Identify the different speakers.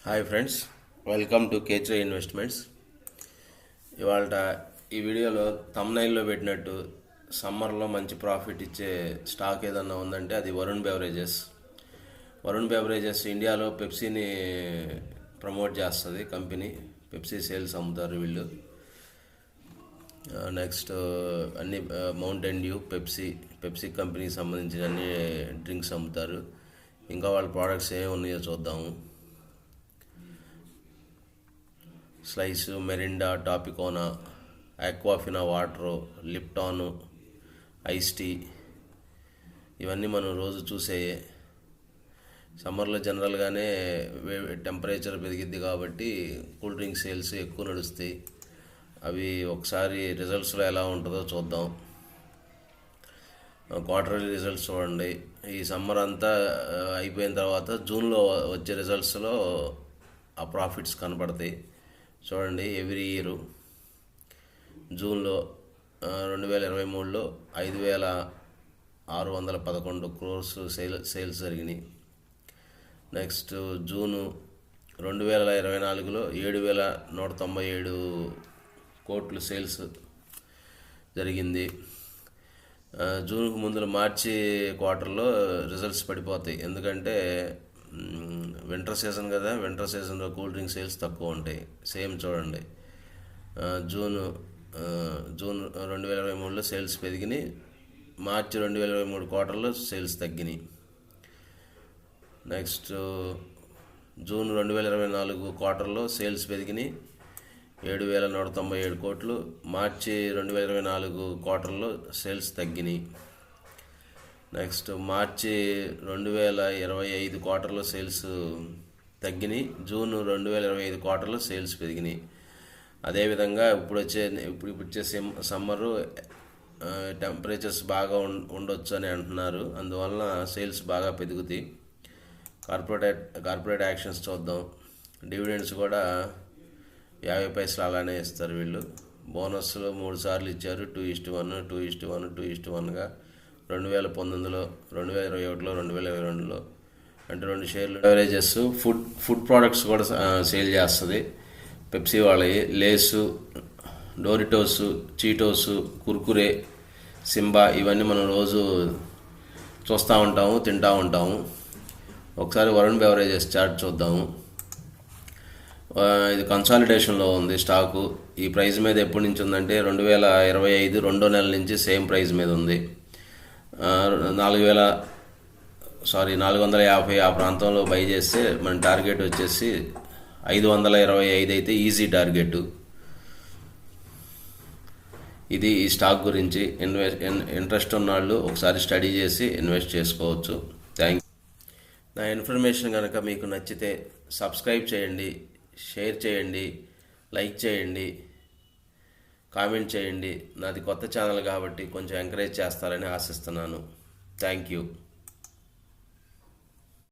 Speaker 1: Hi friends, welcome to కేచే investments. ఇవాళ ఈ వీడియోలో థంబ్నెయిల్లో పెట్టినట్టు సమ్మర్లో మంచి ప్రాఫిట్ ఇచ్చే స్టాక్ ఏదన్నా ఉందంటే అది వరుణ్ బెవరేజెస్. వరుణ్ బెవరేజెస్ ఇండియాలో పెప్సీని ప్రమోట్ చేస్తుంది కంపెనీ. పెప్సీ సేల్స్ అమ్ముతారు వీళ్ళు. నెక్స్ట్ అన్ని మౌంటైన్ డ్యూ, పెప్సీ కంపెనీకి సంబంధించిన అన్ని డ్రింక్స్ అమ్ముతారు. ఇంకా వాళ్ళ ప్రోడక్ట్స్ ఏమి ఉన్నాయో చూద్దాము. Slice, Mirinda, Tropicana, Aquafina water, Lipton, ice tea, ఇవన్నీ మనం రోజు చూసేయే. సమ్మర్లో జనరల్గానే టెంపరేచర్ పెరిగిద్ది కాబట్టి కూల్ డ్రింక్ సేల్స్ ఎక్కువ నడుస్తాయి. అవి ఒకసారి రిజల్ట్స్లో ఎలా ఉంటుందో చూద్దాం. క్వార్టర్లీ రిజల్ట్స్ చూడండి. ఈ సమ్మర్ అంతా అయిపోయిన తర్వాత జూన్లో వచ్చే రిజల్ట్స్లో ఆ ప్రాఫిట్స్ కనపడతాయి. చూడండి, ఎవ్రీ ఇయర్ జూన్లో 2023లో 5,611 crores సేల్స్ జరిగినాయి. నెక్స్ట్ జూను 2024లో 7,197 కోట్లు సేల్స్ జరిగింది. జూన్కు ముందు మార్చి క్వార్టర్లో రిజల్ట్స్ పడిపోతాయి, ఎందుకంటే వింటర్ సీజన్ కదా. వింటర్ సీజన్లో కూల్ డ్రింక్ సేల్స్ తక్కువ ఉంటాయి. సేమ్ చూడండి, జూన్ 2023లో సేల్స్ పెరిగినాయి, మార్చి 2023 క్వార్టర్లో సేల్స్ తగ్గినాయి. నెక్స్ట్ జూన్ 2024 క్వార్టర్లో సేల్స్ పెరిగినాయి 7,197 కోట్లు, మార్చి 2024 క్వార్టర్లో సేల్స్ తగ్గినాయి. నెక్స్ట్ మార్చి 2025 క్వార్టర్లో సేల్స్ తగ్గినాయి, జూన్ 2025 క్వార్టర్లో సేల్స్ పెరిగినాయి. అదేవిధంగా ఇప్పుడు వచ్చే సమ్మరు టెంపరేచర్స్ బాగా ఉండొచ్చు అని అంటున్నారు. అందువలన సేల్స్ బాగా పెరుగుతాయి. కార్పొరేట్ యాక్షన్స్ చూద్దాం. డివిడెండ్స్ కూడా 50 పైసలు అలానే ఇస్తారు వీళ్ళు. బోనస్లో 3 సార్లు ఇచ్చారు, 2:1, 2:1, 2:1గా 2019లో, 2021లో, 2022లో. అంటే 2 షేర్లు. బెవరేజెస్, ఫుడ్ ప్రోడక్ట్స్ కూడా సేల్ చేస్తుంది పెప్సీ వాళ్ళవి. Lay's, Doritos, Cheetos, Kurkure, Simba, ఇవన్నీ మనం రోజు చూస్తూ ఉంటాము, తింటూ ఉంటాము. ఒకసారి వరుణ్ బెవరేజెస్ చార్ట్ చూద్దాము. ఇది కన్సాలిడేషన్లో ఉంది స్టాకు. ఈ ప్రైస్ మీద ఎప్పటి నుంచి ఉందంటే 2025 రెండో నెల నుంచి సేమ్ ప్రైస్ మీద ఉంది. 450 ఆ ప్రాంతంలో బై చేస్తే మన టార్గెట్ వచ్చేసి 525 అయితే ఈజీ టార్గెట్. ఇది ఈ స్టాక్ గురించి. ఇంట్రెస్ట్ ఉన్నవాళ్ళు ఒకసారి స్టడీ చేసి ఇన్వెస్ట్ చేసుకోవచ్చు. Thank you. నా ఇన్ఫర్మేషన్ కనుక మీకు నచ్చితే సబ్స్క్రైబ్ చేయండి, షేర్ చేయండి, లైక్ చేయండి, కామెంట్ చేయండి. నాది కొత్త ఛానల్ కాబట్టి కొంచెం ఎంకరేజ్ చేస్తారని ఆశిస్తున్నాను. Thank you.